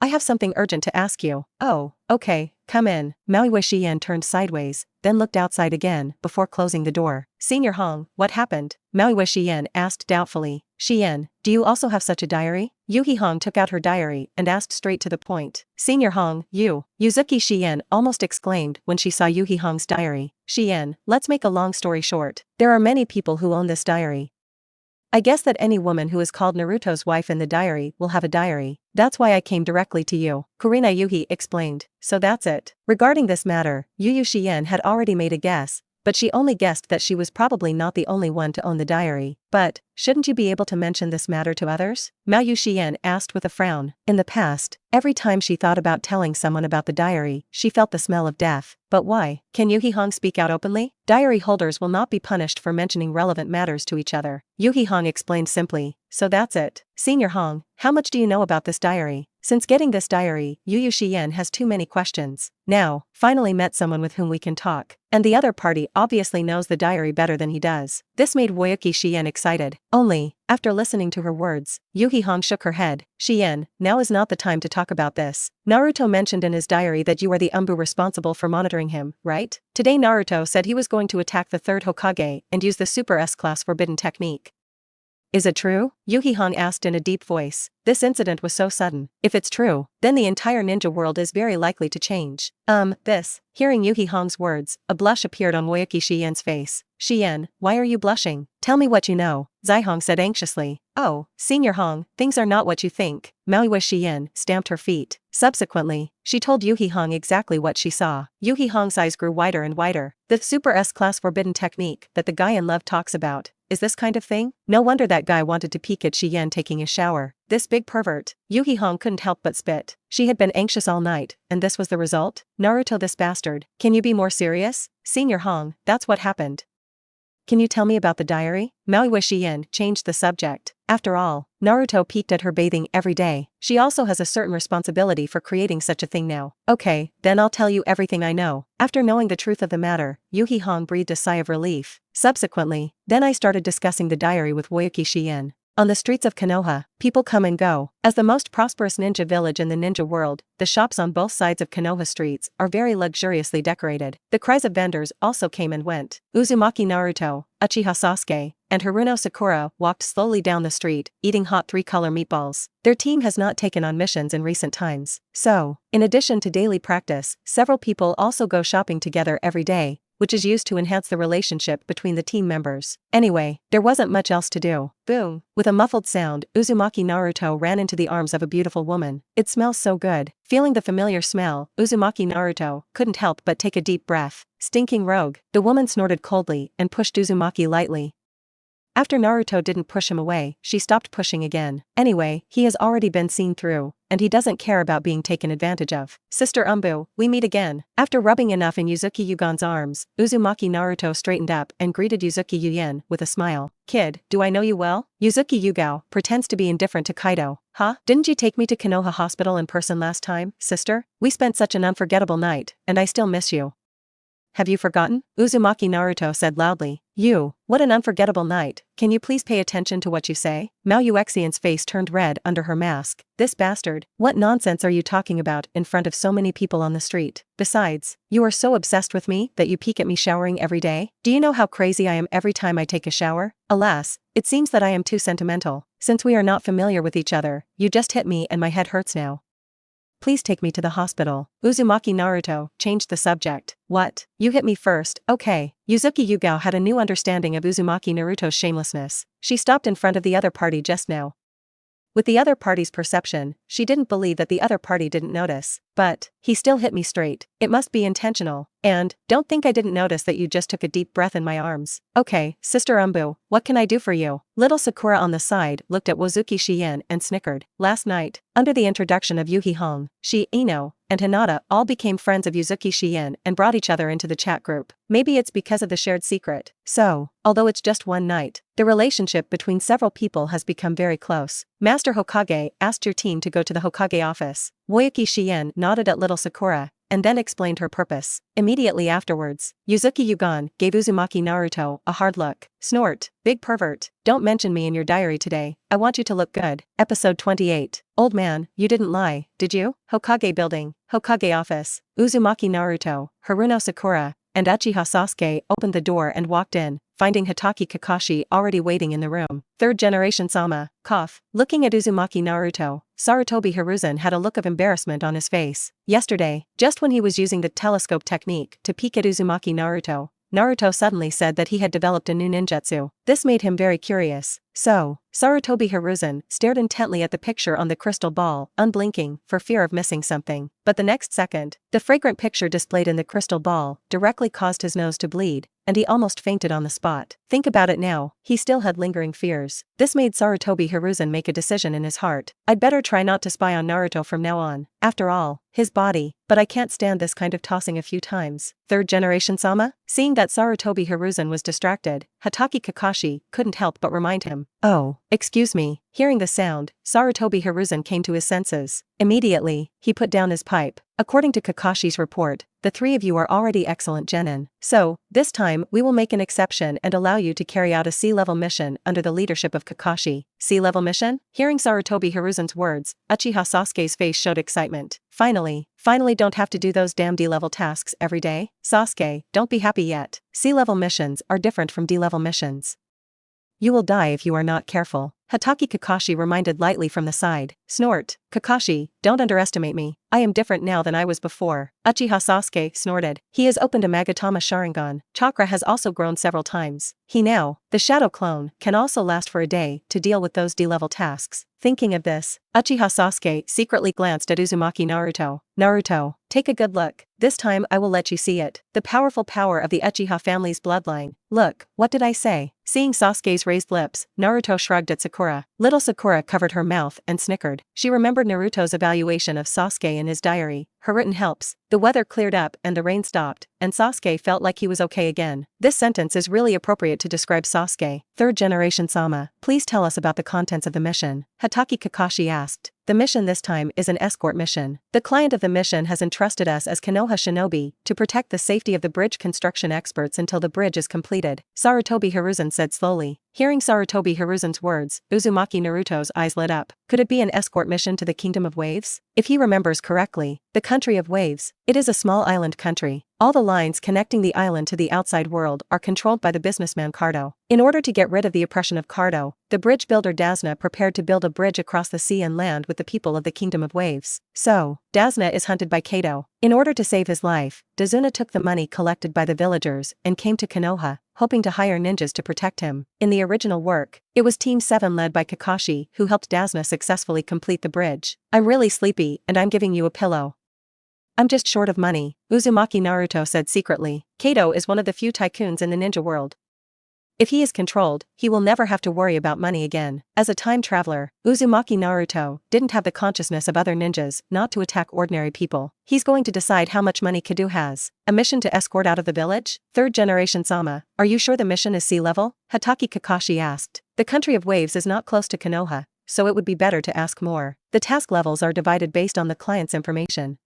Speaker 1: I have something urgent to ask you. Oh, okay, come in. Maui Shien turned sideways, then looked outside again, before closing the door. Senior Hong, what happened? Maui Shien asked doubtfully. Shien, do you also have such a diary? Yuhi Hong took out her diary and asked straight to the point. Senior Hong, you. Yuzuki Shien almost exclaimed when she saw Yuhi Hong's diary. Shien, let's make a long story short. There are many people who own this diary. I guess that any woman who is called Naruto's wife in the diary will have a diary. That's why I came directly to you. Kurina Yuhi explained. So that's it. Regarding this matter, Yu Shien had already made a guess, but she only guessed that she was probably not the only one to own the diary. But, shouldn't you be able to mention this matter to others? Mao Yuxian asked with a frown. In the past, every time she thought about telling someone about the diary, she felt the smell of death. But why? Can Yuhi Hong speak out openly? Diary holders will not be punished for mentioning relevant matters to each other. Yuhi Hong explained simply. So that's it. Senior Hong, how much do you know about this diary? Since getting this diary, Yu Yuxian has too many questions. Now, finally met someone with whom we can talk. And the other party obviously knows the diary better than he does. This made Woyuki Shien excited. Only, after listening to her words, Yuhi Hong shook her head. Shien, now is not the time to talk about this. Naruto mentioned in his diary that you are the Umbu responsible for monitoring him, right? Today Naruto said he was going to attack the third Hokage and use the Super S-class forbidden technique. Is it true? Yuhi Hong asked in a deep voice. This incident was so sudden. If it's true, then the entire ninja world is very likely to change. Hearing Yuhi Hong's words, a blush appeared on Woyuki Shien's face. Shien, why are you blushing? Tell me what you know, Zai Hong said anxiously. Oh, Senior Hong, things are not what you think. Maui Shien stamped her feet. Subsequently, she told Yuhi Hong exactly what she saw. Yuhi Hong's eyes grew wider and wider. The Super S-class forbidden technique that the guy in love talks about. Is this kind of thing? No wonder that guy wanted to peek at Shien taking a shower. This big pervert. Yuhi Hong couldn't help but spit. She had been anxious all night, and this was the result? Naruto this bastard. Can you be more serious? Senior Hong, that's what happened. Can you tell me about the diary? Maui Shien changed the subject. After all, Naruto peeked at her bathing every day. She also has a certain responsibility for creating such a thing now. Okay, then I'll tell you everything I know. After knowing the truth of the matter, Yuhi Hong breathed a sigh of relief. Subsequently, then I started discussing the diary with Woyuki Shien. On the streets of Konoha, people come and go. As the most prosperous ninja village in the ninja world, the shops on both sides of Konoha streets are very luxuriously decorated. The cries of vendors also came and went. Uzumaki Naruto, Uchiha Sasuke, and Haruno Sakura walked slowly down the street, eating hot 3-color meatballs. Their team has not taken on missions in recent times. So, in addition to daily practice, several people also go shopping together every day, which is used to enhance the relationship between the team members. Anyway, there wasn't much else to do. Boom. With a muffled sound, Uzumaki Naruto ran into the arms of a beautiful woman. It smells so good. Feeling the familiar smell, Uzumaki Naruto couldn't help but take a deep breath. Stinking rogue. The woman snorted coldly and pushed Uzumaki lightly. After Naruto didn't push him away, she stopped pushing again. Anyway, he has already been seen through, and he doesn't care about being taken advantage of. Sister Umbu, we meet again. After rubbing enough in Yuzuki Yugan's arms, Uzumaki Naruto straightened up and greeted Yuzuki Yuyen with a smile. Kid, do I know you well? Yuzuki Yugao pretends to be indifferent to Kaido. Huh? Didn't you take me to Konoha Hospital in person last time, sister? We spent such an unforgettable night, and I still miss you. Have you forgotten? Uzumaki Naruto said loudly. You, what an unforgettable night. Can you please pay attention to what you say? Mao Yuexian's face turned red under her mask. This bastard. What nonsense are you talking about in front of so many people on the street? Besides, you are so obsessed with me that you peek at me showering every day? Do you know how crazy I am every time I take a shower? Alas, it seems that I am too sentimental. Since we are not familiar with each other, you just hit me and my head hurts now. Please take me to the hospital. Uzumaki Naruto changed the subject. What? You hit me first, okay. Yuzuki Yugao had a new understanding of Uzumaki Naruto's shamelessness. She stopped in front of the other party just now. With the other party's perception, she didn't believe that the other party didn't notice. But, he still hit me straight. It must be intentional. And, don't think I didn't notice that you just took a deep breath in my arms. Okay, Sister Umbu, what can I do for you? Little Sakura on the side looked at Wozuki Shien and snickered. Last night, under the introduction of Yuhi Hong, Ino, and Hinata all became friends of Yuzuki Shien and brought each other into the chat group. Maybe it's because of the shared secret. So, although it's just one night, the relationship between several people has become very close. Master Hokage asked your team to go to the Hokage office. Woyuki Shien nodded at little Sakura, and then explained her purpose. Immediately afterwards, Yuzuki Yugan gave Uzumaki Naruto a hard look. Snort, big pervert, don't mention me in your diary today, I want you to look good. Episode 28. Old man, you didn't lie, did you? Hokage building, Hokage office. Uzumaki Naruto, Haruno Sakura, and Uchiha Sasuke opened the door and walked in, finding Hitaki Kakashi already waiting in the room. Third generation Sama, cough. Looking at Uzumaki Naruto, Sarutobi Hiruzen had a look of embarrassment on his face. Yesterday, just when he was using the telescope technique to peek at Uzumaki Naruto, Naruto suddenly said that he had developed a new ninjutsu. This made him very curious. So, Sarutobi Hiruzen stared intently at the picture on the crystal ball, unblinking, for fear of missing something. But the next second, the fragrant picture displayed in the crystal ball directly caused his nose to bleed, and he almost fainted on the spot. Think about it now, he still had lingering fears. This made Sarutobi Hiruzen make a decision in his heart. I'd better try not to spy on Naruto from now on. After all, his body, but I can't stand this kind of tossing a few times. Third generation Sama? Seeing that Sarutobi Hiruzen was distracted, Hatake Kakashi couldn't help but remind him. Oh, excuse me. Hearing the sound, Sarutobi Hiruzen came to his senses. Immediately, he put down his pipe. According to Kakashi's report, the three of you are already excellent genin. So, this time we will make an exception and allow you to carry out a sea-level mission under the leadership of Kakashi. Sea-level mission? Hearing Sarutobi Hiruzen's words, Uchiha Sasuke's face showed excitement. Finally don't have to do those damn D-level tasks every day? Sasuke, don't be happy yet. Sea-level missions are different from D-level missions. You will die if you are not careful. Hatake Kakashi reminded lightly from the side. Snort. Kakashi, don't underestimate me. I am different now than I was before. Uchiha Sasuke snorted. He has opened a Magatama Sharingan. Chakra has also grown several times. He now, the shadow clone, can also last for a day to deal with those D-level tasks. Thinking of this, Uchiha Sasuke secretly glanced at Uzumaki Naruto. Naruto, take a good look. This time I will let you see it. The powerful power of the Uchiha family's bloodline. Look, what did I say? Seeing Sasuke's raised lips, Naruto shrugged at Sakura. Little Sakura covered her mouth and snickered. She remembered Naruto's evaluation of Sasuke in his diary. Her written helps. The weather cleared up and the rain stopped, and Sasuke felt like he was okay again. This sentence is really appropriate to describe Sasuke. Third generation Sama, please tell us about the contents of the mission. Hatake Kakashi asked. The mission this time is an escort mission. The client of the mission has entrusted us as Konoha Shinobi to protect the safety of the bridge construction experts until the bridge is completed, Sarutobi Hiruzen said slowly. Hearing Sarutobi Hiruzen's words, Uzumaki Naruto's eyes lit up. Could it be an escort mission to the Kingdom of Waves? If he remembers correctly, the country of waves, it is a small island country. All the lines connecting the island to the outside world are controlled by the businessman Cardo. In order to get rid of the oppression of Cardo, the bridge builder Dasna prepared to build a bridge across the sea and land with the people of the Kingdom of Waves. So, Dasna is hunted by Kato. In order to save his life, Dazuna took the money collected by the villagers and came to Konoha, hoping to hire ninjas to protect him. In the original work, it was Team 7 led by Kakashi who helped Dasna successfully complete the bridge. I'm really sleepy and I'm giving you a pillow. I'm just short of money, Uzumaki Naruto said secretly. Kato is one of the few tycoons in the ninja world. If he is controlled, he will never have to worry about money again. As a time traveler, Uzumaki Naruto didn't have the consciousness of other ninjas not to attack ordinary people. He's going to decide how much money Kado has. A mission to escort out of the village? Third generation Sama, are you sure the mission is sea level? Hatake Kakashi asked. The country of waves is not close to Konoha, so it would be better to ask more. The task levels are divided based on the client's information.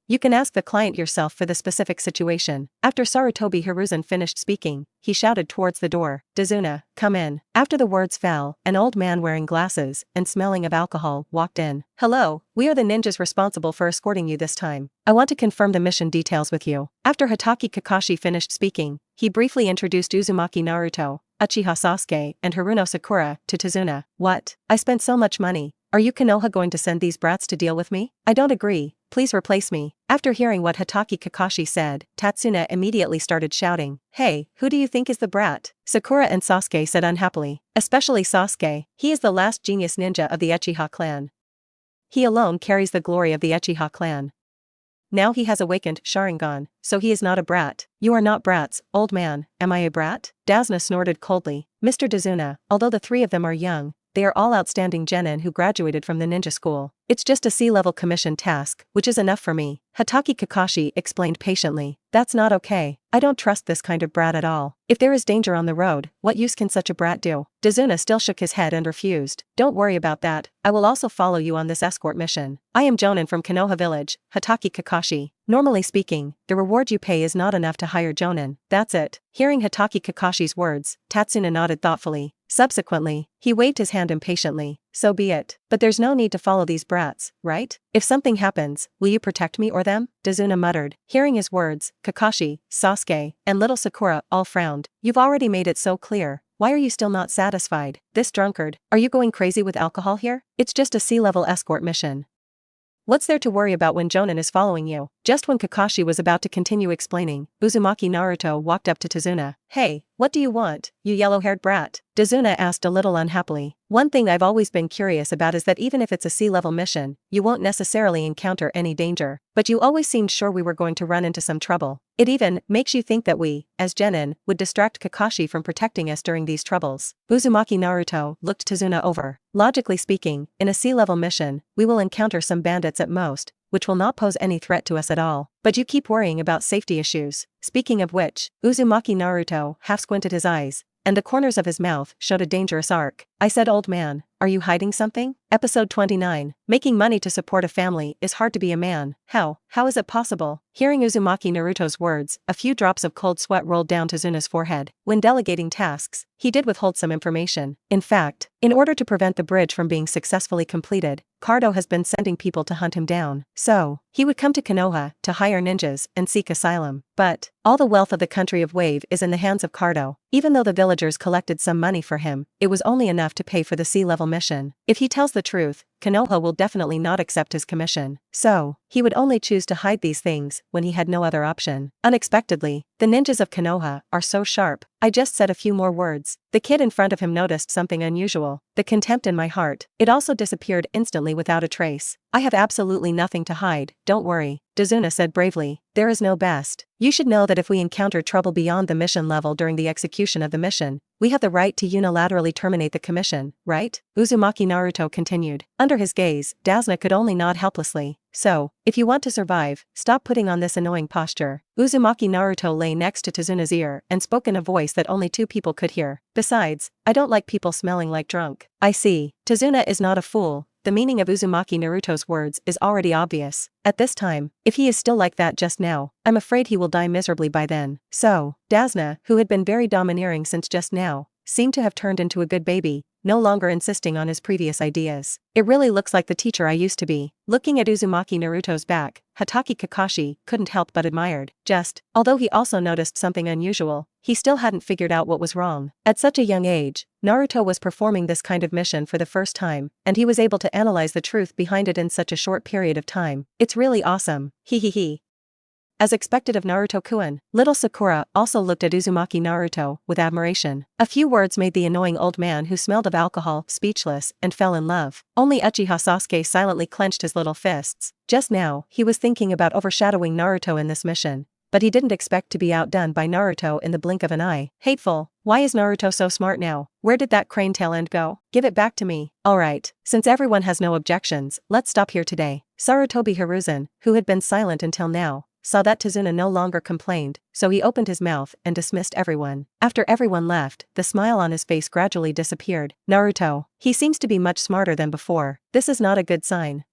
Speaker 1: You can ask the client yourself for the specific situation. After Sarutobi Hiruzen finished speaking, he shouted towards the door, Dazuna, come in. After the words fell, an old man wearing glasses and smelling of alcohol walked in. Hello, we are the ninjas responsible for escorting you this time. I want to confirm the mission details with you. After Hatake Kakashi finished speaking, he briefly introduced Uzumaki Naruto, Uchiha Sasuke, and Haruno Sakura to Dazuna. What? I spent so much money. Are you Konoha going to send these brats to deal with me? I don't agree. Please replace me. After hearing what Hatake Kakashi said, Tatsuna immediately started shouting. Hey, who do you think is the brat? Sakura and Sasuke said unhappily. Especially Sasuke. He is the last genius ninja of the Uchiha clan. He alone carries the glory of the Uchiha clan. Now he has awakened Sharingan, so he is not a brat. You are not brats, old man. Am I a brat? Dasna snorted coldly. Mr. Dazuna, although the three of them are young, they are all outstanding genin who graduated from the ninja school. It's just a sea-level commission task, which is enough for me. Hatake Kakashi explained patiently. That's not okay. I don't trust this kind of brat at all. If there is danger on the road, what use can such a brat do? Dazuna still shook his head and refused. Don't worry about that. I will also follow you on this escort mission. I am Jonin from Konoha village, Hatake Kakashi. Normally speaking, the reward you pay is not enough to hire Jonin. That's it. Hearing Hatake Kakashi's words, Tatsuna nodded thoughtfully. Subsequently, he waved his hand impatiently. So be it. But there's no need to follow these brats, right? If something happens, will you protect me or them? Dazuna muttered. Hearing his words, Kakashi, Sasuke, and little Sakura all frowned. You've already made it so clear. Why are you still not satisfied? This drunkard, are you going crazy with alcohol here? It's just a sea-level escort mission. What's there to worry about when Jonin is following you? Just when Kakashi was about to continue explaining, Uzumaki Naruto walked up to Tazuna. "Hey, what do you want, you yellow-haired brat?" Tazuna asked a little unhappily. "One thing I've always been curious about is that even if it's a sea-level mission, you won't necessarily encounter any danger. But you always seemed sure we were going to run into some trouble. It even makes you think that we, as genin, would distract Kakashi from protecting us during these troubles." Uzumaki Naruto looked Tazuna over. "Logically speaking, in a sea-level mission, we will encounter some bandits at most, which will not pose any threat to us at all. But you keep worrying about safety issues. Speaking of which," Uzumaki Naruto half squinted his eyes, and the corners of his mouth showed a dangerous arc. "I said, old man, are you hiding something?" Episode 29. Making money to support a family is hard to be a man. How is it possible? Hearing Uzumaki Naruto's words, a few drops of cold sweat rolled down Tazuna's forehead. When delegating tasks, he did withhold some information. In fact, in order to prevent the bridge from being successfully completed, Cardo has been sending people to hunt him down. So, he would come to Konoha to hire ninjas and seek asylum. But all the wealth of the country of Wave is in the hands of Cardo. Even though the villagers collected some money for him, it was only enough to pay for the sea-level mission. If he tells the truth, Konoha will definitely not accept his commission. So, he would only choose to hide these things when he had no other option. Unexpectedly, the ninjas of Konoha are so sharp. I just said a few more words. The kid in front of him noticed something unusual. The contempt in my heart. It also disappeared instantly without a trace. "I have absolutely nothing to hide, don't worry," Tazuna said bravely. "There is no best. You should know that if we encounter trouble beyond the mission level during the execution of the mission, we have the right to unilaterally terminate the commission, right?" Uzumaki Naruto continued. Under his gaze, Tazuna could only nod helplessly. "So, if you want to survive, stop putting on this annoying posture." Uzumaki Naruto lay next to Tazuna's ear and spoke in a voice that only two people could hear. "Besides, I don't like people smelling like drunk." "I see." Tazuna is not a fool. The meaning of Uzumaki Naruto's words is already obvious. At this time, if he is still like that just now, I'm afraid he will die miserably by then. So, Tazuna, who had been very domineering since just now, seemed to have turned into a good baby, no longer insisting on his previous ideas. "It really looks like the teacher I used to be." Looking at Uzumaki Naruto's back, Hatake Kakashi couldn't help but admired. Although he also noticed something unusual, he still hadn't figured out what was wrong. At such a young age, Naruto was performing this kind of mission for the first time, and he was able to analyze the truth behind it in such a short period of time. "It's really awesome. He. As expected of Naruto-kun, little Sakura also looked at Uzumaki Naruto with admiration. A few words made the annoying old man who smelled of alcohol speechless and fell in love. Only Uchiha Sasuke silently clenched his little fists. Just now, he was thinking about overshadowing Naruto in this mission, but he didn't expect to be outdone by Naruto in the blink of an eye. Hateful. Why is Naruto so smart now? Where did that crane tail end go? Give it back to me. Alright, since everyone has no objections, let's stop here today." Sarutobi Hiruzen, who had been silent until now, saw that Tazuna no longer complained, so he opened his mouth and dismissed everyone. After everyone left, the smile on his face gradually disappeared. "Naruto, he seems to be much smarter than before. This is not a good sign.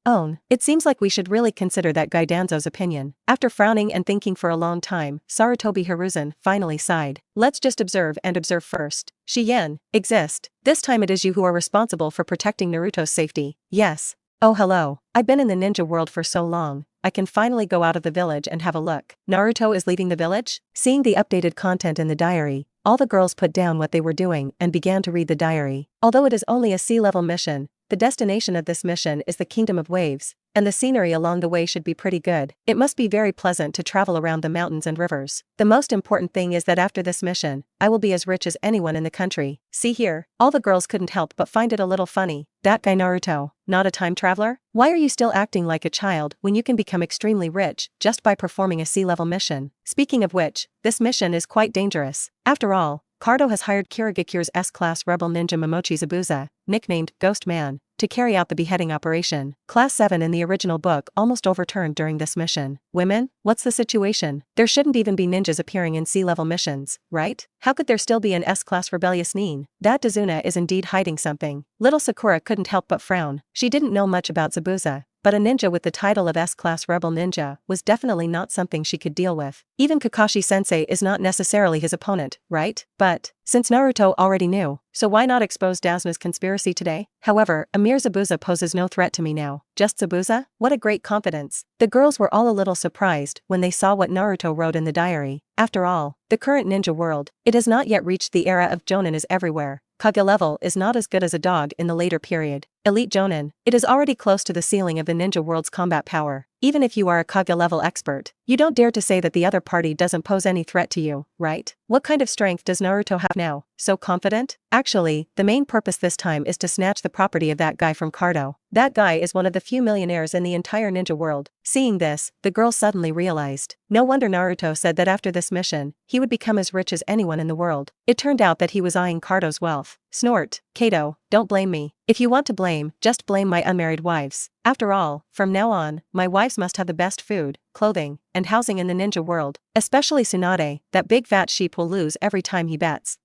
Speaker 1: It seems like we should really consider that guy Danzo's opinion." After frowning and thinking for a long time, Sarutobi Hiruzen finally sighed. "Let's just observe and observe first. Shiyen, exist. This time it is you who are responsible for protecting Naruto's safety." "Yes. Oh hello. I've been in the ninja world for so long, I can finally go out of the village and have a look." Naruto is leaving the village? Seeing the updated content in the diary, all the girls put down what they were doing and began to read the diary. Although it is only a sea-level mission, the destination of this mission is the Kingdom of Waves, and the scenery along the way should be pretty good. It must be very pleasant to travel around the mountains and rivers. The most important thing is that after this mission, I will be as rich as anyone in the country. See here, all the girls couldn't help but find it a little funny. That guy Naruto, not a time traveler? Why are you still acting like a child when you can become extremely rich just by performing a sea-level mission? Speaking of which, this mission is quite dangerous. After all, Cardo has hired Kirigakure's S-Class rebel ninja Momochi Zabuza, nicknamed Ghost Man, to carry out the beheading operation. Class 7 in the original book almost overturned during this mission. Women? What's the situation? There shouldn't even be ninjas appearing in sea-level missions, right? How could there still be an S-Class rebellious nin? That Tazuna is indeed hiding something. Little Sakura couldn't help but frown. She didn't know much about Zabuza, but a ninja with the title of S-Class Rebel Ninja was definitely not something she could deal with. Even Kakashi-sensei is not necessarily his opponent, right? But, since Naruto already knew, so why not expose Tazuna's conspiracy today? However, a mere Zabuza poses no threat to me now. Just Zabuza? What a great confidence. The girls were all a little surprised when they saw what Naruto wrote in the diary. After all, the current ninja world, it has not yet reached the era of Jonin is everywhere. Kage level is not as good as a dog in the later period. Elite Jonin, it is already close to the ceiling of the ninja world's combat power. Even if you are a Kaguya-level expert, you don't dare to say that the other party doesn't pose any threat to you, right? What kind of strength does Naruto have now? So confident? Actually, the main purpose this time is to snatch the property of that guy from Cardo. That guy is one of the few millionaires in the entire ninja world. Seeing this, the girl suddenly realized. No wonder Naruto said that after this mission, he would become as rich as anyone in the world. It turned out that he was eyeing Cardo's wealth. Snort. Kato, don't blame me. If you want to blame, just blame my unmarried wives. After all, from now on, my wives must have the best food, clothing, and housing in the ninja world. Especially Tsunade, that big fat sheep will lose every time he bets.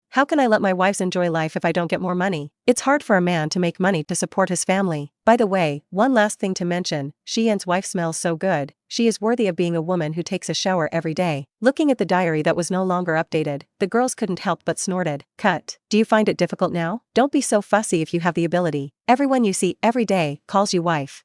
Speaker 1: How can I let my wives enjoy life if I don't get more money? It's hard for a man to make money to support his family. By the way, one last thing to mention, Shien's wife smells so good, she is worthy of being a woman who takes a shower every day. Looking at the diary that was no longer updated, the girls couldn't help but snorted. Cut. Do you find it difficult now? Don't be so fussy if you have the ability. Everyone you see every day calls you wife.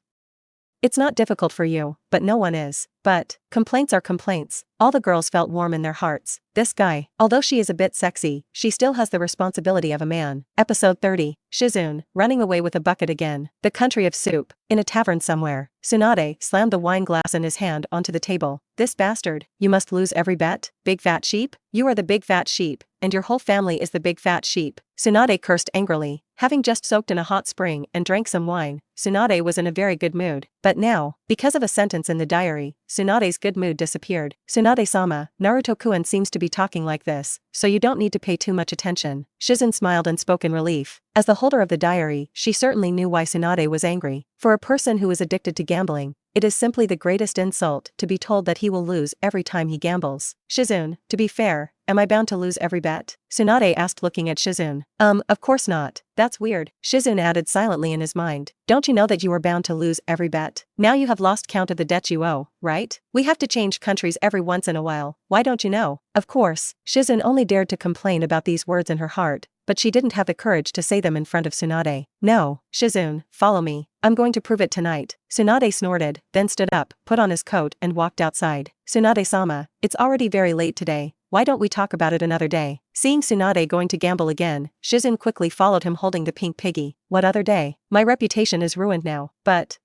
Speaker 1: It's not difficult for you, but no one is. But, complaints are complaints. All the girls felt warm in their hearts. This guy, although she is a bit sexy, she still has the responsibility of a man. Episode 30. Shizune, running away with a bucket again. The country of soup. In a tavern somewhere, Tsunade slammed the wine glass in his hand onto the table. This bastard, you must lose every bet? Big fat sheep? You are the big fat sheep, and your whole family is the big fat sheep. Tsunade cursed angrily. Having just soaked in a hot spring and drank some wine, Tsunade was in a very good mood. But now, because of a sentence in the diary, Tsunade's good mood disappeared. Tsunade-sama, Naruto-kun seems to be talking like this, so you don't need to pay too much attention. Shizune smiled and spoke in relief. As the holder of the diary, she certainly knew why Tsunade was angry. For a person who is addicted to gambling, it is simply the greatest insult to be told that he will lose every time he gambles. Shizune, to be fair, am I bound to lose every bet? Tsunade asked looking at Shizune. Of course not. That's weird. Shizune added silently in his mind. Don't you know that you are bound to lose every bet? Now you have lost count of the debt you owe, right? We have to change countries every once in a while. Why don't you know? Of course, Shizune only dared to complain about these words in her heart, but she didn't have the courage to say them in front of Tsunade. No, Shizune, follow me. I'm going to prove it tonight. Tsunade snorted, then stood up, put on his coat and walked outside. Tsunade-sama, it's already very late today. Why don't we talk about it another day? Seeing Tsunade going to gamble again, Shizune quickly followed him holding the pink piggy. What other day? My reputation is ruined now. But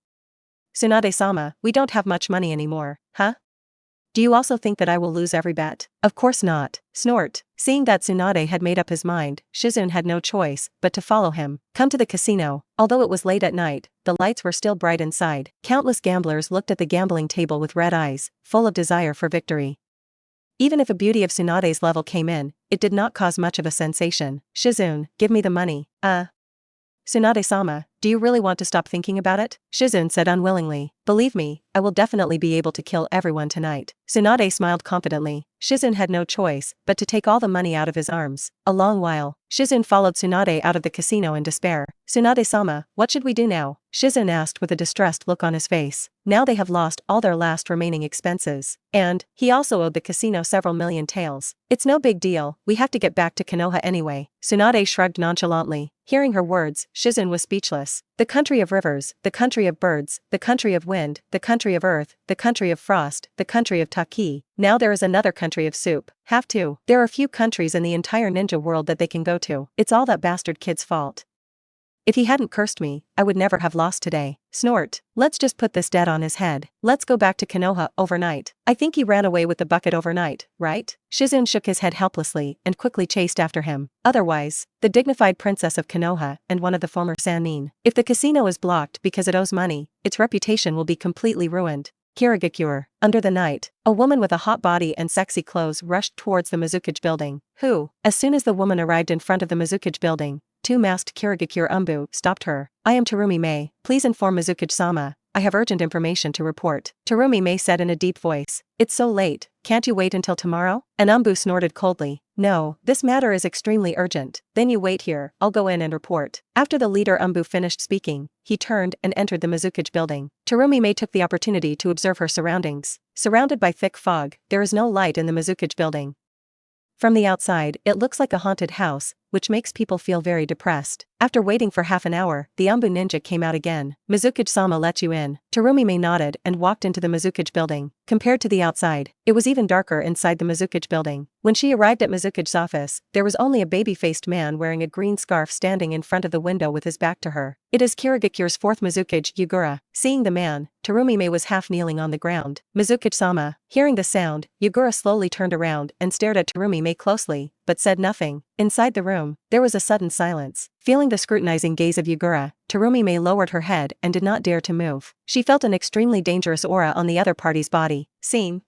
Speaker 1: Tsunade-sama, we don't have much money anymore, huh? Do you also think that I will lose every bet? Of course not. Snort. Seeing that Tsunade had made up his mind, Shizune had no choice but to follow him. Come to the casino. Although it was late at night, the lights were still bright inside. Countless gamblers looked at the gambling table with red eyes, full of desire for victory. Even if a beauty of Tsunade's level came in, it did not cause much of a sensation. Shizune, give me the money. Tsunade-sama, do you really want to stop thinking about it? Shizune said unwillingly. Believe me, I will definitely be able to kill everyone tonight. Tsunade smiled confidently. Shizune had no choice but to take all the money out of his arms. A long while, Shizune followed Tsunade out of the casino in despair. Tsunade-sama, what should we do now? Shizune asked with a distressed look on his face. Now they have lost all their last remaining expenses. And, he also owed the casino several million taels. It's no big deal, we have to get back to Konoha anyway. Tsunade shrugged nonchalantly. Hearing her words, Shizune was speechless. The country of rivers, the country of birds, the country of wind, the country of earth, the country of frost, the country of Taki. Now there is another country of soup. Have to. There are few countries in the entire ninja world that they can go to. It's all that bastard kid's fault. If he hadn't cursed me, I would never have lost today. Snort. Let's just put this debt on his head. Let's go back to Konoha overnight. I think he ran away with the bucket overnight, right? Shizune shook his head helplessly and quickly chased after him. Otherwise, the dignified princess of Konoha and one of the former Sannin. If the casino is blocked because it owes money, its reputation will be completely ruined. Kirigakure. Under the night, a woman with a hot body and sexy clothes rushed towards the Mizukage building. As soon as the woman arrived in front of the Mizukage building, two masked Kirigakure Umbu stopped her. I am Terumi Mei. Please inform Mizukage-sama. I have urgent information to report. Terumi Mei said in a deep voice. It's so late, can't you wait until tomorrow? An Umbu snorted coldly. No, this matter is extremely urgent. Then you wait here, I'll go in and report. After the leader Umbu finished speaking, he turned and entered the Mizukage building. Terumi Mei took the opportunity to observe her surroundings. Surrounded by thick fog, there is no light in the Mizukage building. From the outside, it looks like a haunted house, which makes people feel very depressed. After waiting for half an hour, the Ambu ninja came out again. "Mizukage-sama let you in." Terumi Mei nodded and walked into the Mizukage building. Compared to the outside, it was even darker inside the Mizukage building. When she arrived at Mizukage's office, there was only a baby-faced man wearing a green scarf standing in front of the window with his back to her. "It is Kirigakure's fourth Mizukage, Yugura." Seeing the man, Terumi Mei was half kneeling on the ground. "Mizukage-sama." Hearing the sound, Yugura slowly turned around and stared at Terumi Mei closely, but said nothing. Inside the room, there was a sudden silence. Feeling the scrutinizing gaze of Yugura, Terumi Mei lowered her head and did not dare to move. She felt an extremely dangerous aura on the other party's body.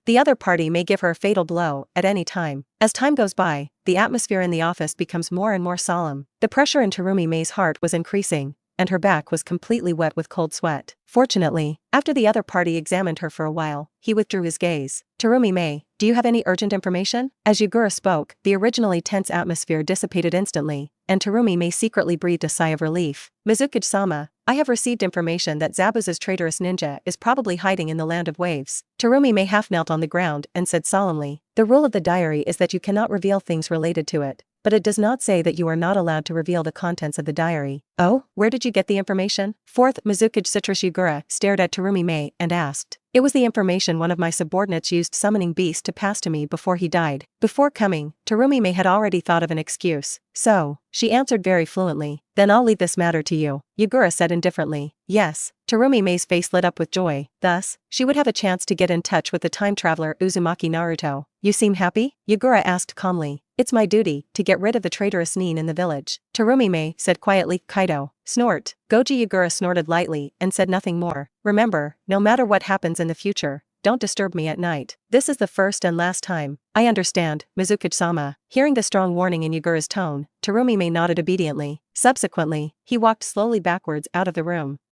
Speaker 1: The other party may give her a fatal blow at any time. As time goes by, the atmosphere in the office becomes more and more solemn. The pressure in Terumi Mei's heart was increasing, and her back was completely wet with cold sweat. Fortunately, after the other party examined her for a while, he withdrew his gaze. "Terumi Mei, do you have any urgent information?" As Yugura spoke, the originally tense atmosphere dissipated instantly, and Terumi Mei secretly breathed a sigh of relief. "Mizukage-sama, I have received information that Zabuza's traitorous ninja is probably hiding in the land of waves." Terumi Mei half knelt on the ground and said solemnly, "The rule of the diary is that you cannot reveal things related to it, but it does not say that you are not allowed to reveal the contents of the diary." "Oh, where did you get the information?" Fourth Mizukage Citrus Yugura stared at Terumi Mei and asked. "It was the information one of my subordinates used summoning beasts to pass to me before he died." Before coming, Terumi Mei had already thought of an excuse, so she answered very fluently. "Then I'll leave this matter to you," Yugura said indifferently. "Yes." Terumi Mei's face lit up with joy. Thus, she would have a chance to get in touch with the time traveler Uzumaki Naruto. "You seem happy?" Yugura asked calmly. "It's my duty to get rid of the traitorous nin in the village." Terumi Mei said quietly. "Kaido." Snort. Goji Yugura snorted lightly and said nothing more. "Remember, no matter what happens in the future, don't disturb me at night. This is the first and last time." "I understand, Mizukage-sama." Hearing the strong warning in Yugura's tone, Terumi Mei nodded obediently. Subsequently, he walked slowly backwards out of the room.